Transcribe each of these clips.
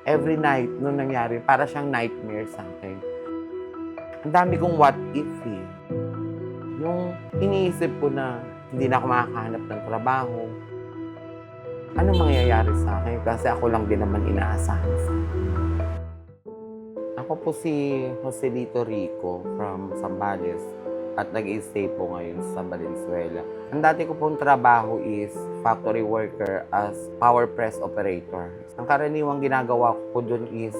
every night nung nangyari, para siyang nightmare sa akin. Ang dami kong what if eh. Yung iniisip ko na hindi na ako makakahanap ng trabaho. Ano mangyayari sa akin? Kasi ako lang din naman inaasahan sa akin. Ako po si Joselito Rico from Zambales at nag-i-stay po ngayon sa Valenzuela. Ang dati ko pong trabaho is factory worker as power press operator. Ang karaniwang ginagawa ko po dun is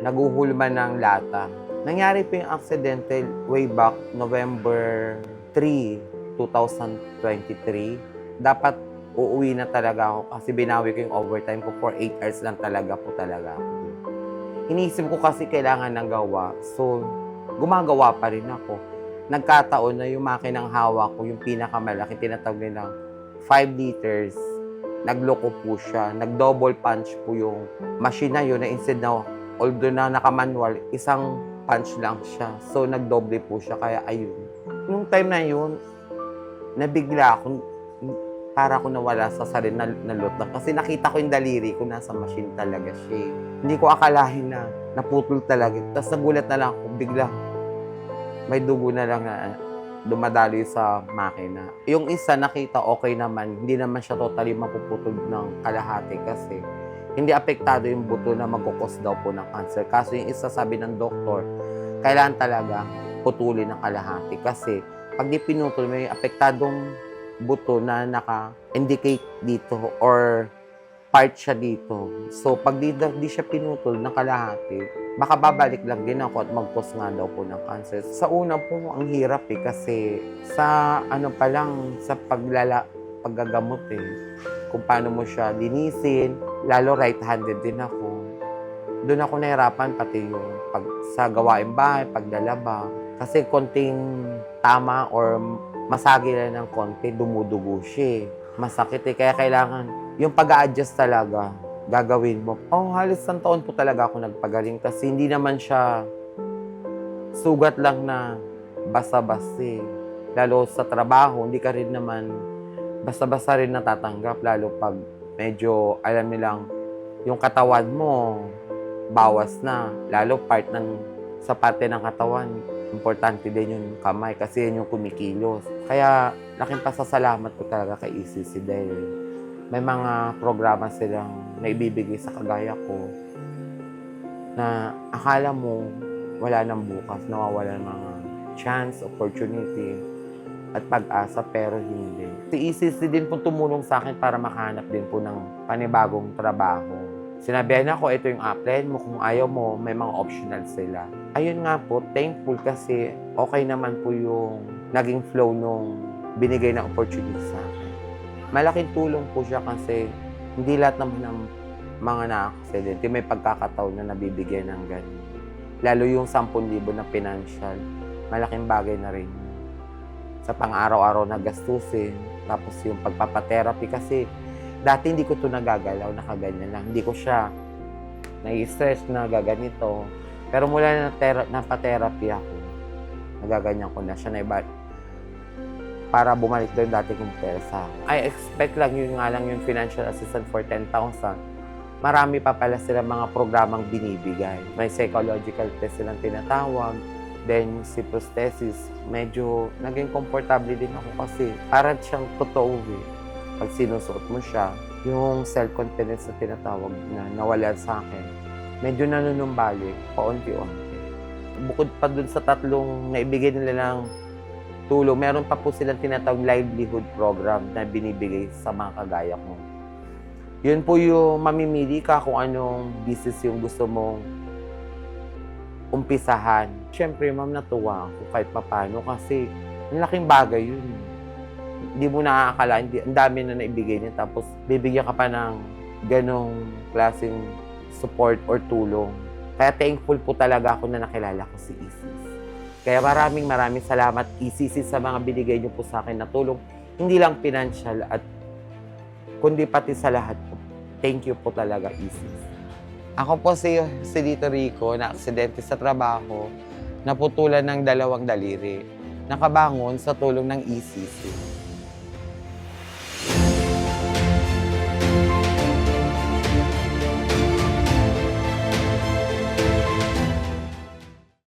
naguhulman ng lata. Nangyari po yung aksidente way back November 3, 2023. Dapat uuwi na talaga ako kasi binawi ko yung overtime ko for 8 hours lang talaga ako. Iniisip ko kasi kailangan ng gawa. So, gumagawa pa rin ako. Nagkataon na yung makinang hawak ko, yung pinakamalaki, tinatawag nilang 5 liters. Nagloko po siya. Nag-double punch po yung machine na yun na instead na, although na naka-manual, isang punch lang siya. So, nagdoble po siya. Kaya, ayun. Nung time na yun, nabigla ako. Para ako nawala sa sarili na lutang. Kasi nakita ko yung daliri ko, nasa machine talaga siya. Hindi ko akalahin na naputol talaga. Tapos nagulat na lang ako, bigla may dugo na lang na dumadaloy sa makina. Yung isa nakita okay naman, hindi naman siya totally mapuputol ng kalahati kasi hindi apektado yung buto na magkukos daw po ng cancer. Kaso yung isa sabi ng doktor, kailangan talaga putulin ng kalahati kasi pag di pinutol, may apektadong buto na naka-indicate dito or part siya dito. So, pag di siya pinutol ng kalahati, baka babalik lang din ako at mag-cause nga daw po ng cancer. Sa una po, ang hirap eh kasi sa ano pa lang, sa paggagamot eh, kung paano mo siya linisin, lalo right-handed din ako. Doon ako nahirapan pati yung sa gawain bahay, paglalaba. Kasi konting tama or masagi lang ng konti, dumudugo siya. Masakit eh. Kaya kailangan, yung pag-a-adjust talaga, gagawin mo. Halos isang taon po talaga ako nagpagaling kasi hindi naman siya sugat lang na basta-basta eh. Lalo sa trabaho, hindi ka rin naman basta-basta rin natatanggap. Lalo pag medyo, alam nilang, yung katawan mo, bawas na. Lalo sa parte ng katawan, importante din yung kamay kasi yun yung kumikilos. Kaya laking pasasalamat ko talaga kay ECC dahil may mga programa silang naibibigay sa kagaya ko na akala mo wala nang bukas, nawawala ng mga chance, opportunity at pag-asa pero hindi. Si ECC din po tumulong sa akin para makahanap din po ng panibagong trabaho. Sinabihan ako, ito yung apply mo. Kung ayaw mo, may mga optional sila. Ayun nga po, thankful kasi okay naman po yung naging flow nung binigay na opportunity sa akin. Malaking tulong po siya kasi hindi lahat naman ng mga na-accident may pagkakataon na nabibigyan ng ganun. Lalo yung 10,000 na financial, malaking bagay na rin. Sa pang-araw-araw na gastusin, tapos yung pagpapatherapy kasi dati hindi ko ito nagagalaw, nakaganyan lang. Hindi ko siya nai-stress na gaganito. Pero mula na napatherapy ako, nagaganyan ko na siya na iba. Para bumalik doon dati kong pesa. I expect lang yun nga lang yung financial assistance for 10,000. Marami pa pala sila mga programang binibigay. May psychological test silang tinatawag. Then, si prosthesis, medyo naging komportable din ako kasi parang siyang totoo eh. Pag sinusuot mo siya, yung self-confidence na tinatawag na nawala sa akin, medyo nanunumbalik, paunti-unti. Bukod pa dun sa tatlong naibigay nila ng tulong, meron pa po silang tinatawag livelihood program na binibigay sa mga kagaya ko. Yun po yung mamimili ka kung anong business yung gusto mong umpisahan. Siyempre, ma'am, natuwa ako kahit papano kasi ang laking bagay yun. Hindi mo nakakalaan, ang dami na naibigay niya, tapos bibigyan ka pa ng ganong klaseng support or tulong. Kaya thankful po talaga ako na nakilala ko si ECC. Kaya maraming salamat ECC sa mga binigay niyo po sa akin na tulong. Hindi lang financial at kundi pati sa lahat po. Thank you po talaga ECC. Ako po si Joselito Rico na aksidente sa trabaho, naputulan ng 2 daliri. Nakabangon sa tulong ng ECC.